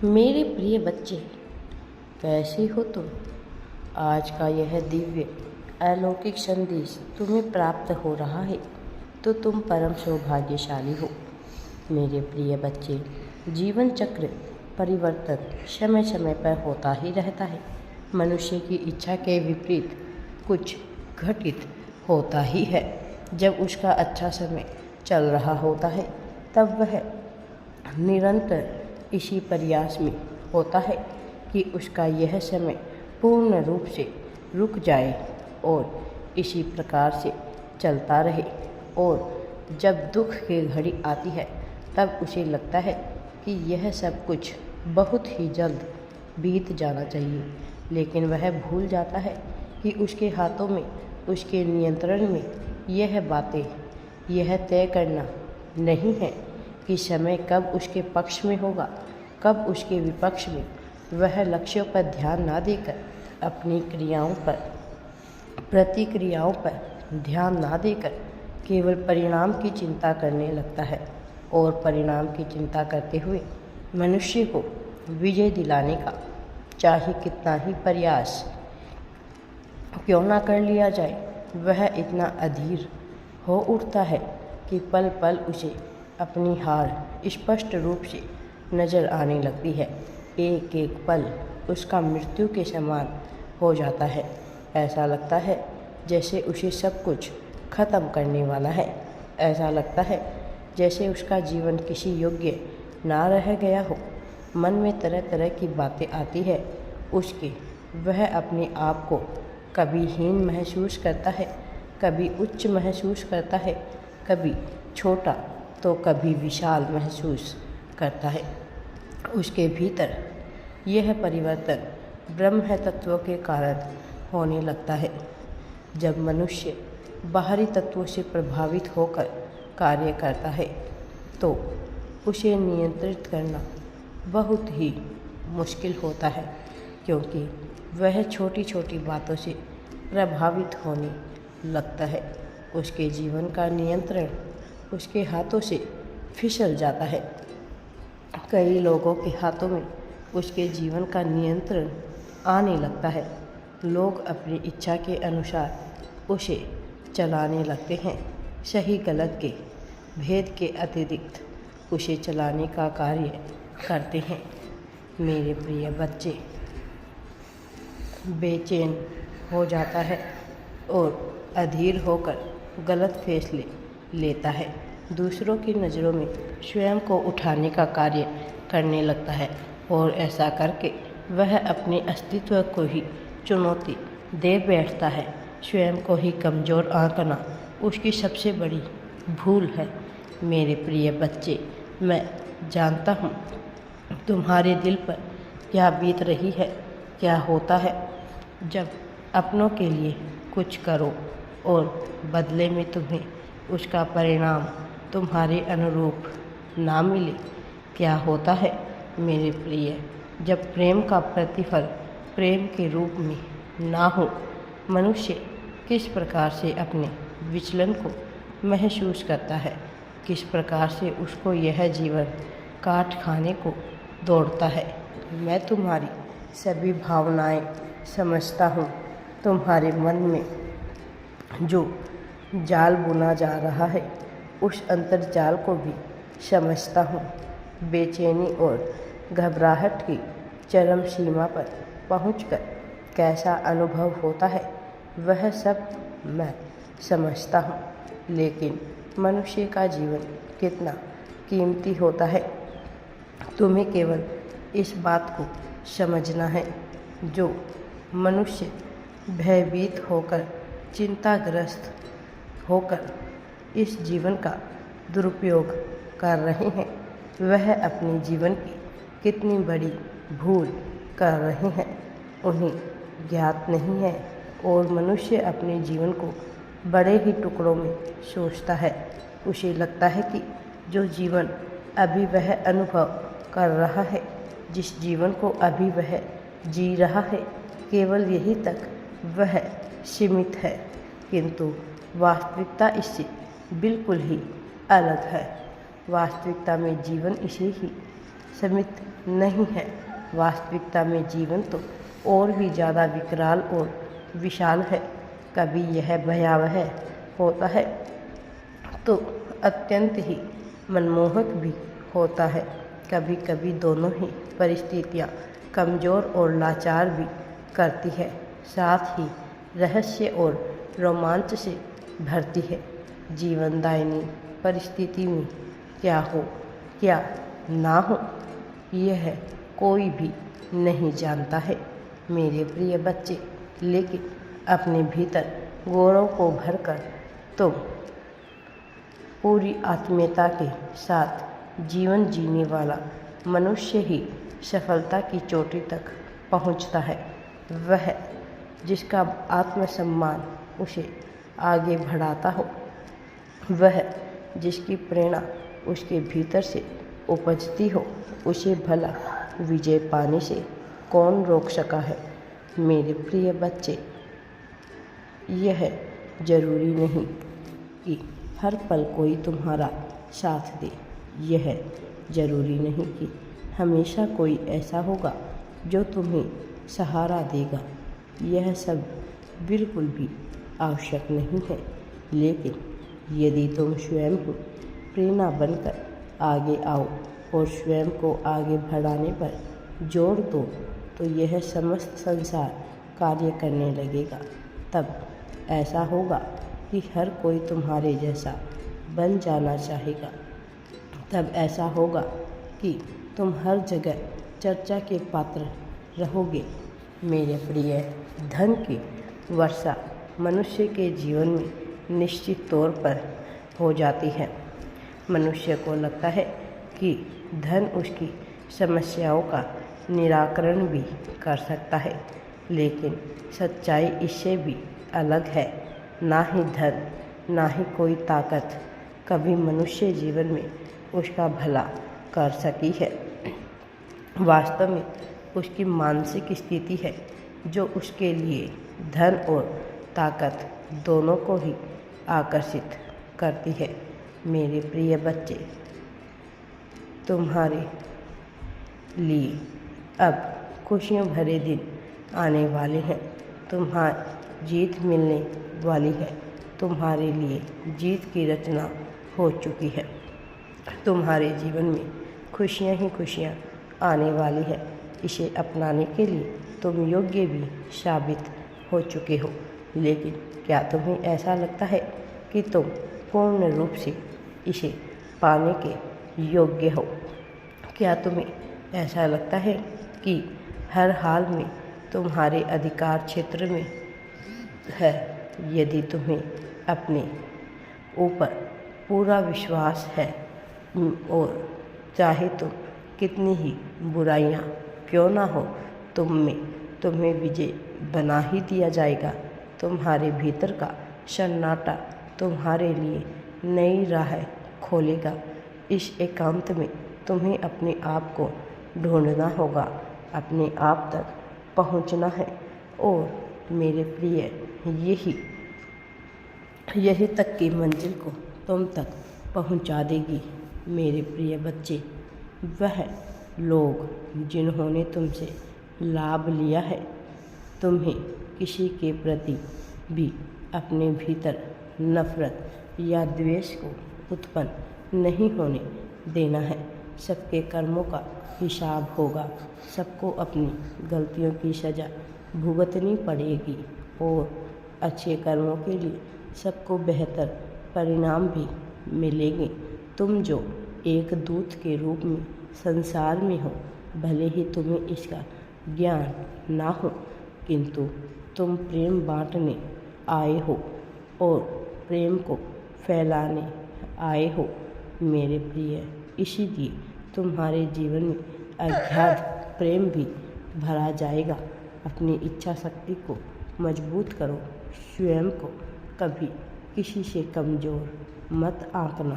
मेरे प्रिय बच्चे, कैसे हो तुम? आज का यह दिव्य अलौकिक संदेश तुम्हें प्राप्त हो रहा है तो तुम परम सौभाग्यशाली हो। मेरे प्रिय बच्चे, जीवन चक्र परिवर्तन समय समय पर होता ही रहता है। मनुष्य की इच्छा के विपरीत कुछ घटित होता ही है। जब उसका अच्छा समय चल रहा होता है तब वह निरंतर इसी प्रयास में होता है कि उसका यह समय पूर्ण रूप से रुक जाए और इसी प्रकार से चलता रहे। और जब दुख की घड़ी आती है तब उसे लगता है कि यह सब कुछ बहुत ही जल्द बीत जाना चाहिए, लेकिन वह भूल जाता है कि उसके हाथों में, उसके नियंत्रण में यह बातें, यह तय करना नहीं है कि समय कब उसके पक्ष में होगा, कब उसके विपक्ष में। वह लक्ष्यों पर ध्यान ना देकर अपनी क्रियाओं पर, प्रतिक्रियाओं पर ध्यान ना देकर केवल परिणाम की चिंता करने लगता है। और परिणाम की चिंता करते हुए मनुष्य को विजय दिलाने का चाहे कितना ही प्रयास क्यों ना कर लिया जाए, वह इतना अधीर हो उठता है कि पल पल उसे अपनी हार स्पष्ट रूप से नज़र आने लगती है। एक एक पल उसका मृत्यु के समान हो जाता है। ऐसा लगता है जैसे उसे सब कुछ खत्म करने वाला है। ऐसा लगता है जैसे उसका जीवन किसी योग्य ना रह गया हो। मन में तरह तरह की बातें आती है उसके। वह अपने आप को कभी हीन महसूस करता है, कभी उच्च महसूस करता है, कभी छोटा तो कभी विशाल महसूस करता है। उसके भीतर यह परिवर्तन ब्रह्म तत्वों के कारण होने लगता है। जब मनुष्य बाहरी तत्वों से प्रभावित होकर कार्य करता है तो उसे नियंत्रित करना बहुत ही मुश्किल होता है, क्योंकि वह छोटी छोटी बातों से प्रभावित होने लगता है। उसके जीवन का नियंत्रण उसके हाथों से फिसल जाता है। कई लोगों के हाथों में उसके जीवन का नियंत्रण आने लगता है। लोग अपनी इच्छा के अनुसार उसे चलाने लगते हैं। सही गलत के भेद के अतिरिक्त उसे चलाने का कार्य करते हैं। मेरे प्रिय बच्चे, बेचैन हो जाता है और अधीर होकर गलत फैसले लेता है। दूसरों की नज़रों में स्वयं को उठाने का कार्य करने लगता है और ऐसा करके वह अपने अस्तित्व को ही चुनौती दे बैठता है। स्वयं को ही कमज़ोर आंकना उसकी सबसे बड़ी भूल है। मेरे प्रिय बच्चे, मैं जानता हूँ तुम्हारे दिल पर क्या बीत रही है, क्या होता है जब अपनों के लिए कुछ करो और बदले में तुम्हें उसका परिणाम तुम्हारे अनुरूप ना मिले। क्या होता है मेरे प्रिय, जब प्रेम का प्रतिफल प्रेम के रूप में ना हो। मनुष्य किस प्रकार से अपने विचलन को महसूस करता है, किस प्रकार से उसको यह जीवन काट खाने को दौड़ता है। मैं तुम्हारी सभी भावनाएं समझता हूँ। तुम्हारे मन में जो जाल बुना जा रहा है उस अंतर्जाल को भी समझता हूँ। बेचैनी और घबराहट की चरम सीमा पर पहुंचकर कैसा अनुभव होता है वह सब मैं समझता हूँ। लेकिन मनुष्य का जीवन कितना कीमती होता है, तुम्हें केवल इस बात को समझना है। जो मनुष्य भयभीत होकर, चिंताग्रस्त होकर इस जीवन का दुरुपयोग कर रहे हैं, वह अपने जीवन की कितनी बड़ी भूल कर रहे हैं उन्हें ज्ञात नहीं है। और मनुष्य अपने जीवन को बड़े ही टुकड़ों में सोचता है। उसे लगता है कि जो जीवन अभी वह अनुभव कर रहा है, जिस जीवन को अभी वह जी रहा है, केवल यही तक वह सीमित है। किंतु वास्तविकता इससे बिल्कुल ही अलग है। वास्तविकता में जीवन इसे ही सीमित नहीं है। वास्तविकता में जीवन तो और भी ज़्यादा विकराल और विशाल है। कभी यह भयावह होता है तो अत्यंत ही मनमोहक भी होता है। कभी कभी दोनों ही परिस्थितियाँ कमज़ोर और लाचार भी करती है, साथ ही रहस्य और रोमांच से भरती है। जीवनदायिनी परिस्थिति में क्या हो क्या ना हो, यह कोई भी नहीं जानता है मेरे प्रिय बच्चे। लेकिन अपने भीतर गौरव को भरकर तुम पूरी आत्मीयता के साथ जीवन जीने वाला मनुष्य ही सफलता की चोटी तक पहुंचता है। वह जिसका आत्मसम्मान उसे आगे बढ़ाता हो, वह जिसकी प्रेरणा उसके भीतर से उपजती हो, उसे भला विजय पाने से कौन रोक सका है मेरे प्रिय बच्चे। यह जरूरी नहीं कि हर पल कोई तुम्हारा साथ दे, यह जरूरी नहीं कि हमेशा कोई ऐसा होगा जो तुम्हें सहारा देगा। यह सब बिल्कुल भी आवश्यक नहीं है। लेकिन यदि तुम स्वयं ही प्रेरणा बनकर आगे आओ और स्वयं को आगे बढ़ाने पर जोर दो, तो यह समस्त संसार कार्य करने लगेगा। तब ऐसा होगा कि हर कोई तुम्हारे जैसा बन जाना चाहेगा। तब ऐसा होगा कि तुम हर जगह चर्चा के पात्र रहोगे मेरे प्रिय। धन की वर्षा मनुष्य के जीवन में निश्चित तौर पर हो जाती है। मनुष्य को लगता है कि धन उसकी समस्याओं का निराकरण भी कर सकता है, लेकिन सच्चाई इससे भी अलग है। ना ही धन, ना ही कोई ताकत कभी मनुष्य जीवन में उसका भला कर सकी है। वास्तव में उसकी मानसिक स्थिति है जो उसके लिए धन और ताकत दोनों को ही आकर्षित करती है मेरे प्रिय बच्चे। तुम्हारे लिए अब खुशियों भरे दिन आने वाले हैं। तुम्हारी जीत मिलने वाली है। तुम्हारे लिए जीत की रचना हो चुकी है। तुम्हारे जीवन में खुशियाँ ही खुशियाँ आने वाली है। इसे अपनाने के लिए तुम योग्य भी साबित हो चुके हो। लेकिन क्या तुम्हें ऐसा लगता है कि तुम पूर्ण रूप से इसे पाने के योग्य हो? क्या तुम्हें ऐसा लगता है कि हर हाल में तुम्हारे अधिकार क्षेत्र में है? यदि तुम्हें अपने ऊपर पूरा विश्वास है और चाहे तुम कितनी ही बुराइयां क्यों ना हो, तुम्हें विजय बना ही दिया जाएगा। तुम्हारे भीतर का सन्नाटा तुम्हारे लिए नई राह खोलेगा। इस एकांत में तुम्हें अपने आप को ढूंढना होगा, अपने आप तक पहुंचना है। और मेरे प्रिय, यही तक की मंजिल को तुम तक पहुंचा देगी मेरे प्रिय बच्चे। वह लोग जिन्होंने तुमसे लाभ लिया है, तुम्हें किसी के प्रति भी अपने भीतर नफरत या द्वेष को उत्पन्न नहीं होने देना है। सबके कर्मों का हिसाब होगा। सबको अपनी गलतियों की सज़ा भुगतनी पड़ेगी और अच्छे कर्मों के लिए सबको बेहतर परिणाम भी मिलेंगे। तुम जो एक दूत के रूप में संसार में हो, भले ही तुम्हें इसका ज्ञान ना हो, किंतु तुम प्रेम बांटने आए हो और प्रेम को फैलाने आए हो मेरे प्रिय। इसीलिए तुम्हारे जीवन में अज्ञात प्रेम भी भरा जाएगा। अपनी इच्छा शक्ति को मजबूत करो। स्वयं को कभी किसी से कमज़ोर मत आंकना,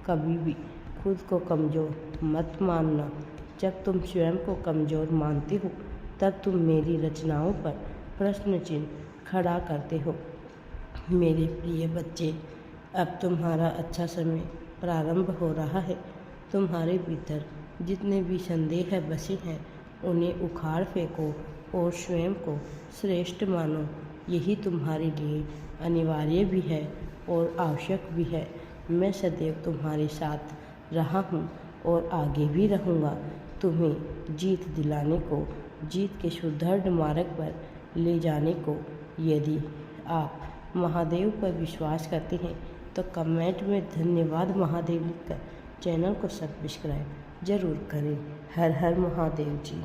कभी भी खुद को कमज़ोर मत मानना। जब तुम स्वयं को कमज़ोर मानते हो, तब तुम मेरी रचनाओं पर प्रश्न चिन्ह खड़ा करते हो मेरे प्रिय बच्चे। अब तुम्हारा अच्छा समय प्रारंभ हो रहा है। तुम्हारे भीतर जितने भी संदेह बसे हैं उन्हें उखाड़ फेंको और स्वयं को श्रेष्ठ मानो। यही तुम्हारे लिए अनिवार्य भी है और आवश्यक भी है। मैं सदैव तुम्हारे साथ रहा हूँ और आगे भी रहूँगा, तुम्हें जीत दिलाने को, जीत के सुदृढ़ मार्ग पर ले जाने को। यदि आप महादेव पर विश्वास करते हैं तो कमेंट में धन्यवाद महादेव लिखकर चैनल को सब्सक्राइब जरूर करें। हर हर महादेव जी।